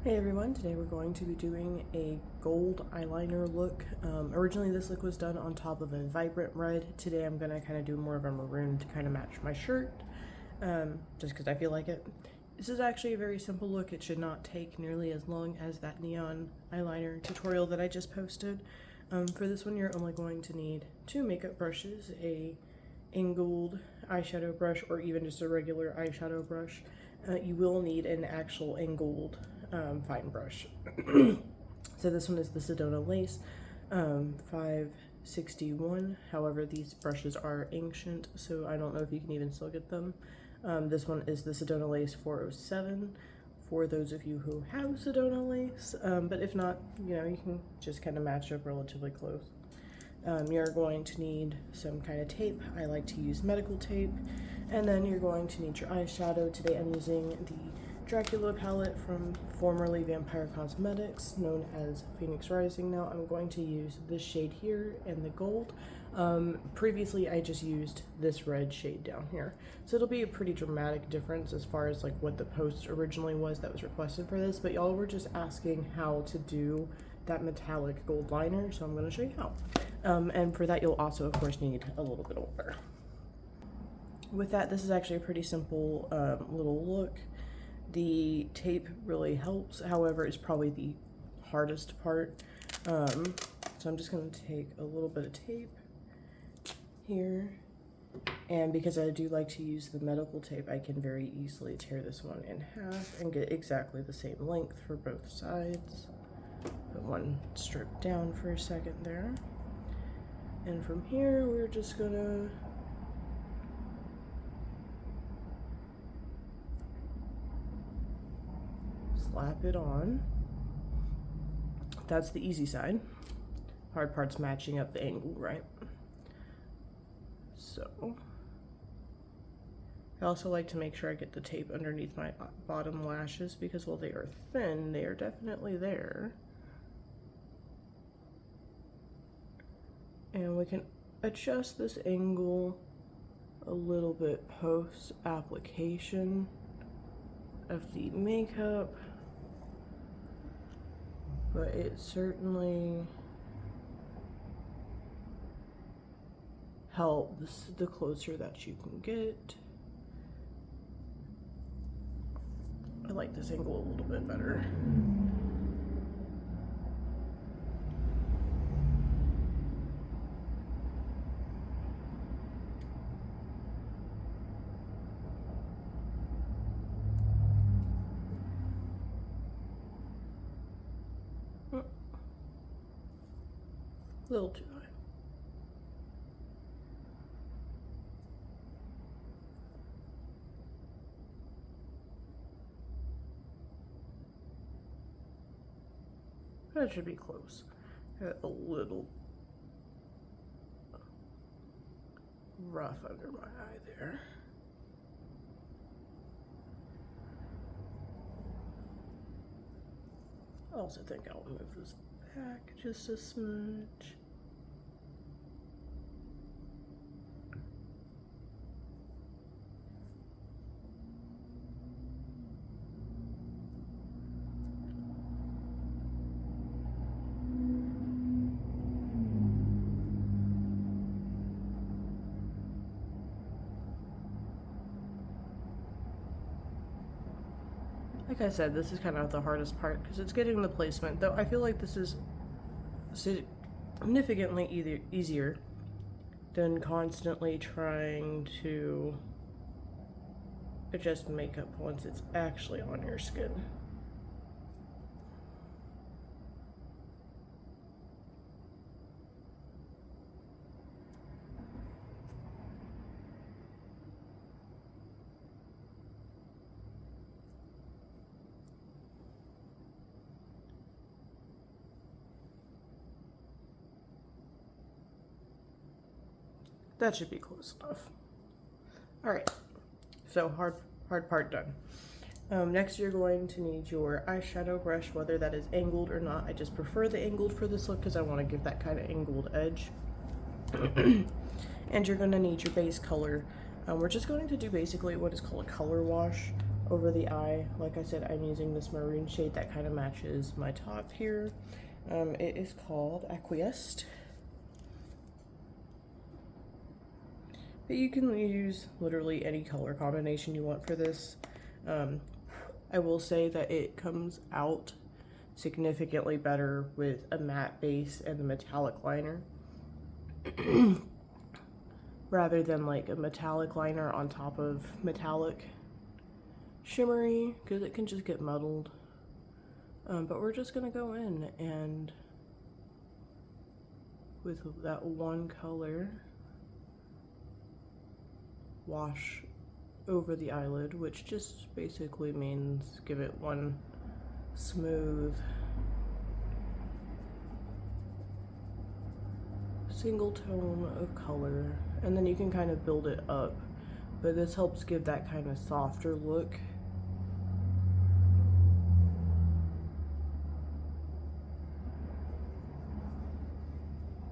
Hey everyone, today we're going to be doing a gold eyeliner look. Originally this look was done on top of a vibrant red. Today I'm going to kind of do more of a maroon to kind of match my shirt, just because I feel like it. This is actually a very simple look. It should not take nearly as long as that neon eyeliner tutorial that I just posted. For this one you're only going to need 2 makeup brushes, a angled eyeshadow brush, or even just a regular eyeshadow brush. You will need an actual angled fine brush. So this one is the Sedona Lace 561. However, these brushes are ancient, so I don't know if you can even still get them. This one is the Sedona Lace 407 for those of you who have Sedona Lace, but if not, you know, you can just kind of match up relatively close. You're going to need some kind of tape. I like to use medical tape. And then you're going to need your eyeshadow. Today I'm using the Dracula palette from formerly Vampire Cosmetics, known as Phoenix Rising. Now I'm going to use this shade here and the gold. Previously I just used this red shade down here. So it'll be a pretty dramatic difference as far as like what the post originally was that was requested for this, but y'all were just asking how to do that metallic gold liner, so I'm going to show you how. And for that you'll also of course need a little bit of water. With that, this is actually a pretty simple little look. The tape really helps, however, it's probably the hardest part. So I'm just going to take a little bit of tape here, and because I do like to use the medical tape, I can very easily tear this one in half and get exactly the same length for both sides. Put one strip down for a second there, and from here we're just gonna slap it on. That's the easy side. Hard part's matching up the angle, right? So I also like to make sure I get the tape underneath my bottom lashes, because while they are thin, they are definitely there. And we can adjust this angle a little bit post application of the makeup, but it certainly helps the closer that you can get. I like this angle a little bit better. A little too high. That should be close. Got a little rough under my eye there. I also think I'll move this back just a smidge. Like I said, this is kind of the hardest part because it's getting the placement, though I feel like this is significantly easier than constantly trying to adjust makeup once it's actually on your skin. That should be close enough. All right, so hard part done. Next you're going to need your eyeshadow brush, whether that is angled or not. I just prefer the angled for this look because I want to give that kind of angled edge. And you're going to need your base color. We're just going to do basically what is called a color wash over the eye. Like I said, I'm using this maroon shade that kind of matches my top here. It is called Acquiesced. But you can use literally any color combination you want for this. I will say that it comes out significantly better with a matte base and the metallic liner rather than like a metallic liner on top of metallic shimmery, because it can just get muddled. But we're just gonna go in and with that one color wash over the eyelid, which just basically means give it one smooth single tone of color, and then you can kind of build it up, but this helps give that kind of softer look.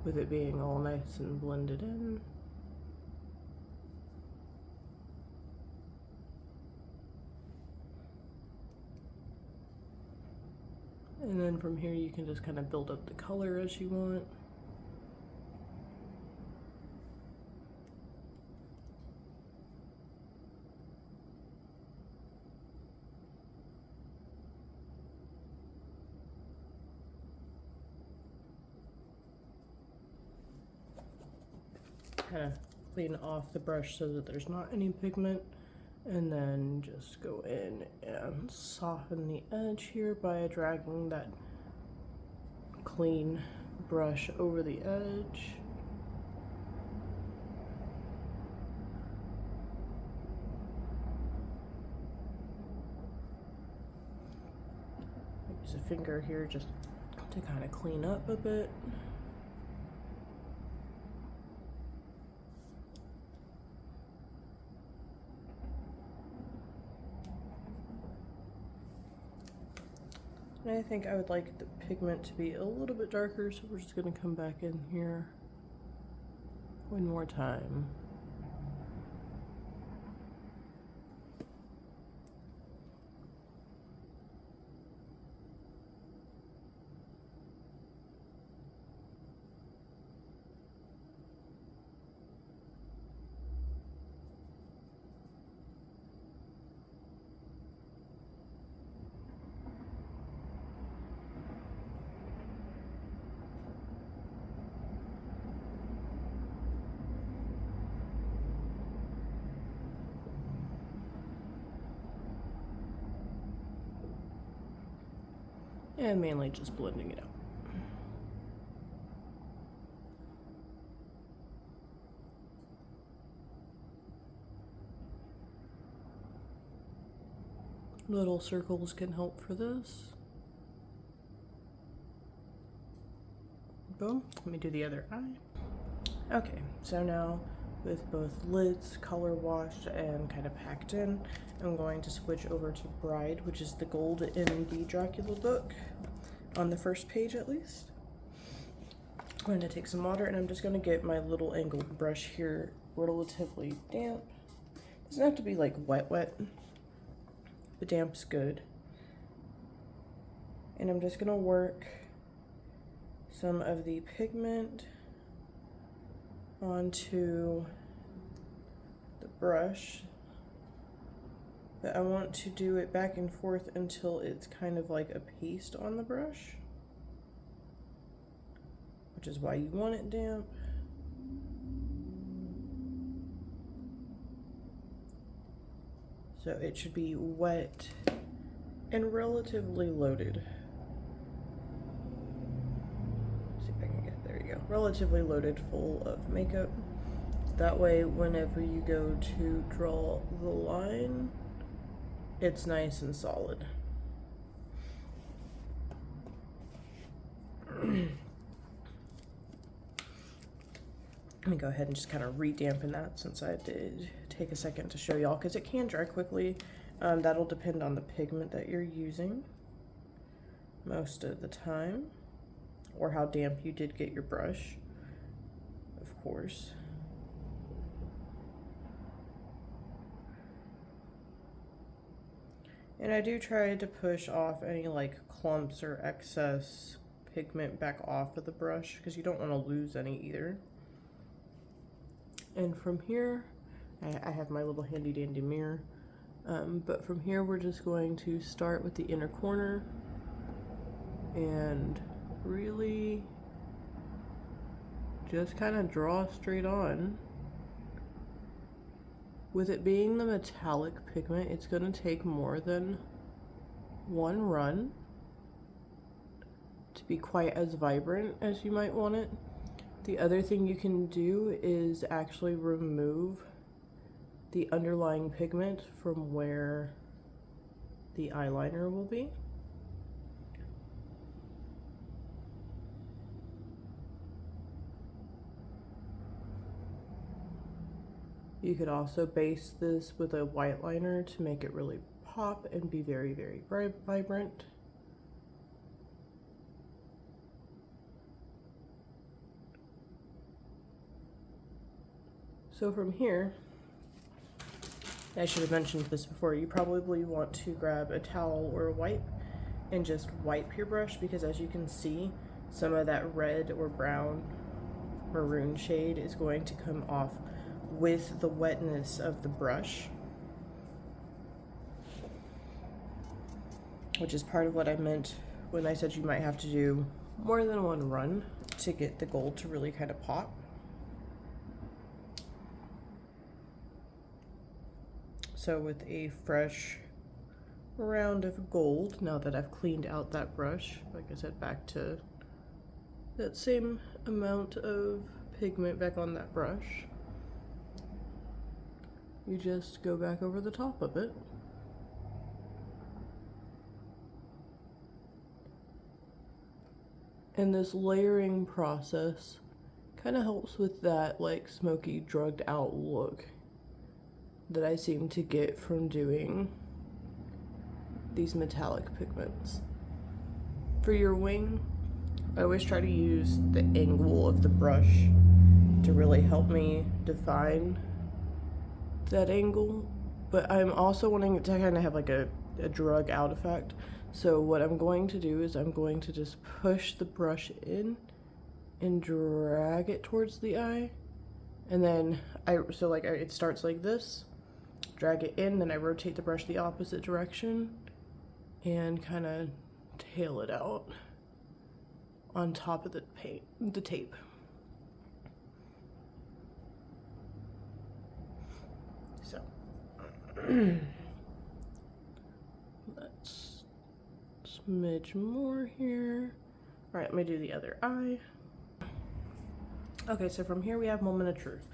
With it being all nice and blended in. And then from here you can just kind of build up the color as you want. Kind of clean off the brush so that there's not any pigment, and then just go in and soften the edge here by dragging that clean brush over the edge. Use a finger here just to kind of clean up a bit. And I think I would like the pigment to be a little bit darker, so we're just going to come back in here one more time. And mainly just blending it out. Little circles can help for this. Boom. Let me do the other eye. Okay, so now with both lids color washed and kind of packed in, I'm going to switch over to Bride, which is the gold in the Dracula book, on the first page at least. I'm going to take some water and I'm just going to get my little angled brush here relatively damp. It doesn't have to be like wet, but damp's good. And I'm just going to work some of the pigment onto the brush, but I want to do it back and forth until it's kind of like a paste on the brush, which is why you want it damp. So it should be wet and relatively loaded. Relatively loaded full of makeup. That way whenever you go to draw the line, it's nice and solid. Let me go ahead and just kind of re-dampen that, since I did take a second to show y'all, because it can dry quickly. That'll depend on the pigment that you're using most of the time, or how damp you did get your brush, of course. And I do try to push off any like clumps or excess pigment back off of the brush because you don't want to lose any either. And from here, I have my little handy dandy mirror, but from here we're just going to start with the inner corner and really just kind of draw straight on. With it being the metallic pigment, it's going to take more than one run to be quite as vibrant as you might want it. The other thing you can do is actually remove the underlying pigment from where the eyeliner will be. You could also base this with a white liner to make it really pop and be very, very vibrant. So from here, I should have mentioned this before, you probably want to grab a towel or a wipe and just wipe your brush, because as you can see, some of that red or brown maroon shade is going to come off with the wetness of the brush, which is part of what I meant when I said you might have to do more than one run to get the gold to really kind of pop. So with a fresh round of gold, now that I've cleaned out that brush, like I said, back to that same amount of pigment back on that brush, you just go back over the top of it. And this layering process kind of helps with that like smoky, drugged out look that I seem to get from doing these metallic pigments. For your wing, I always try to use the angle of the brush to really help me define that angle, but I'm also wanting it to kind of have like a drug out effect. So what I'm going to do is I'm going to just push the brush in and drag it towards the eye, and then it starts like this, drag it in, then I rotate the brush the opposite direction and kind of tail it out on top of the tape. So let's smidge more here. All right, let me do the other eye. Okay, so from here we have Moment of Truth.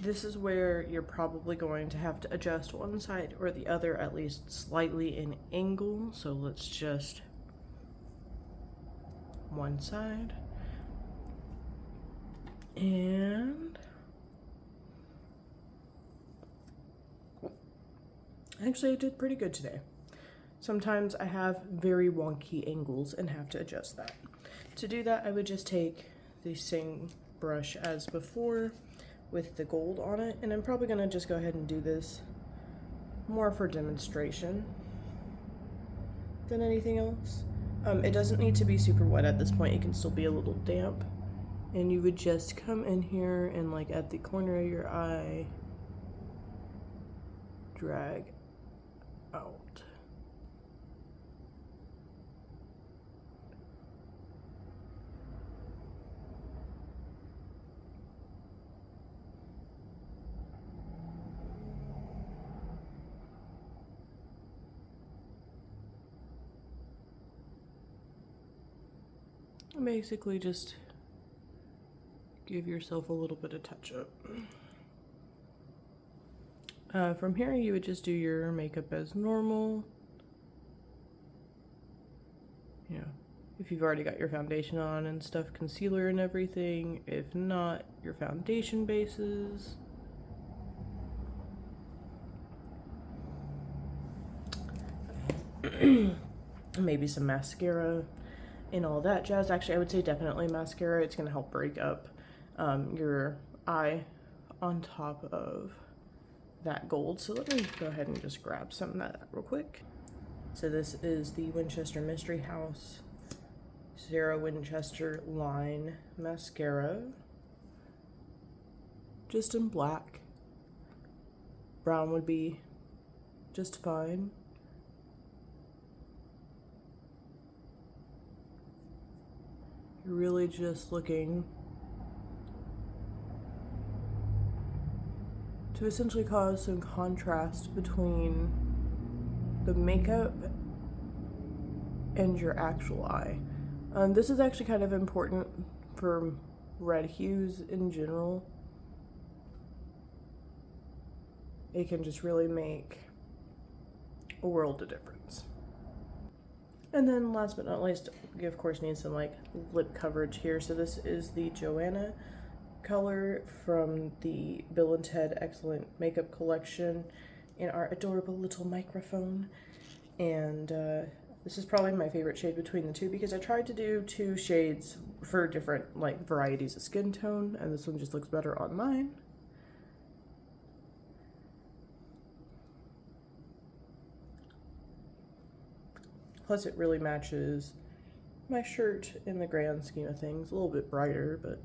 This is where you're probably going to have to adjust one side or the other, at least slightly in angle. So let's just one side. And actually I did pretty good today. Sometimes I have very wonky angles and have to adjust that. To do that, I would just take the same brush as before with the gold on it, and I'm probably gonna just go ahead and do this more for demonstration than anything else. It doesn't need to be super wet at this point, it can still be a little damp. And you would just come in here and like at the corner of your eye, drag out. Basically just give yourself a little bit of touch up. From here you would just do your makeup as normal. You know, if you've already got your foundation on and stuff, concealer and everything. If not, your foundation bases. Maybe some mascara and all that jazz. Actually, I would say definitely mascara. It's going to help break up your eye on top of that gold. So let me go ahead and just grab some of that real quick. So this is the Winchester Mystery House Sarah Winchester Line Mascara. Just in black. Brown would be just fine. You're really just looking to essentially cause some contrast between the makeup and your actual eye. This is actually kind of important for red hues in general. It can just really make a world of difference. And then last but not least, we of course need some like lip coverage here. So this is the Joanna color from the Bill & Ted Excellent Makeup Collection in our adorable little microphone. And this is probably my favorite shade between the two because I tried to do two shades for different like varieties of skin tone, and this one just looks better on mine. Plus it really matches my shirt in the grand scheme of things. A little bit brighter, but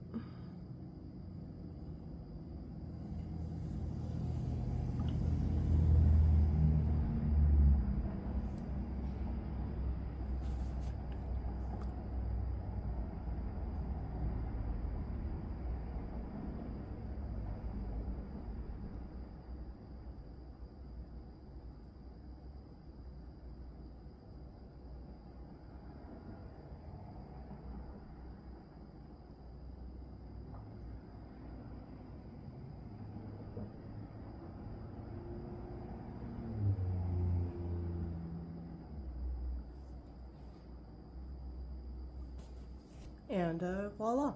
and voila.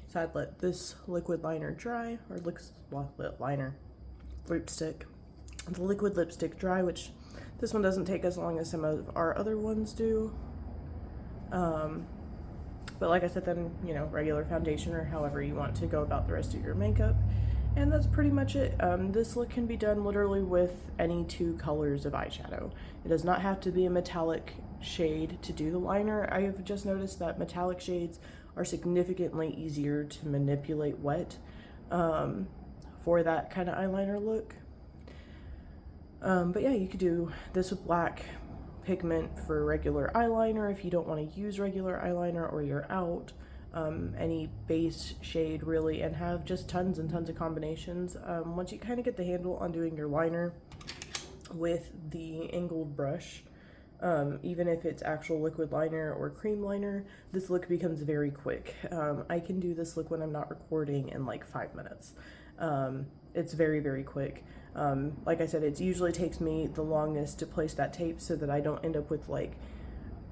So I'd let this liquid liner dry, or liner, lipstick, the liquid lipstick dry, which this one doesn't take as long as some of our other ones do. But like I said, then, you know, regular foundation or however you want to go about the rest of your makeup. And that's pretty much it. This look can be done literally with any two colors of eyeshadow. It does not have to be a metallic shade to do the liner. I have just noticed that metallic shades are significantly easier to manipulate wet for that kind of eyeliner look. But yeah, you could do this with black pigment for regular eyeliner if you don't want to use regular eyeliner or you're out. Any base shade really, and have just tons and tons of combinations. Once you kind of get the handle on doing your liner with the angled brush, even if it's actual liquid liner or cream liner, this look becomes very quick. I can do this look when I'm not recording in like 5 minutes. It's very, very quick. Like I said, it usually takes me the longest to place that tape so that I don't end up with like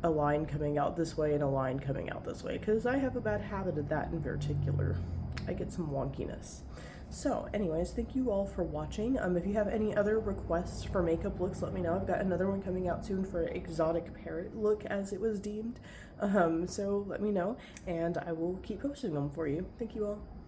a line coming out this way and a line coming out this way, because I have a bad habit of that in particular. I get some wonkiness. So anyways, thank you all for watching. If you have any other requests for makeup looks, let me know. I've got another one coming out soon for an exotic parrot look, as it was deemed. So let me know, and I will keep posting them for you. Thank you all.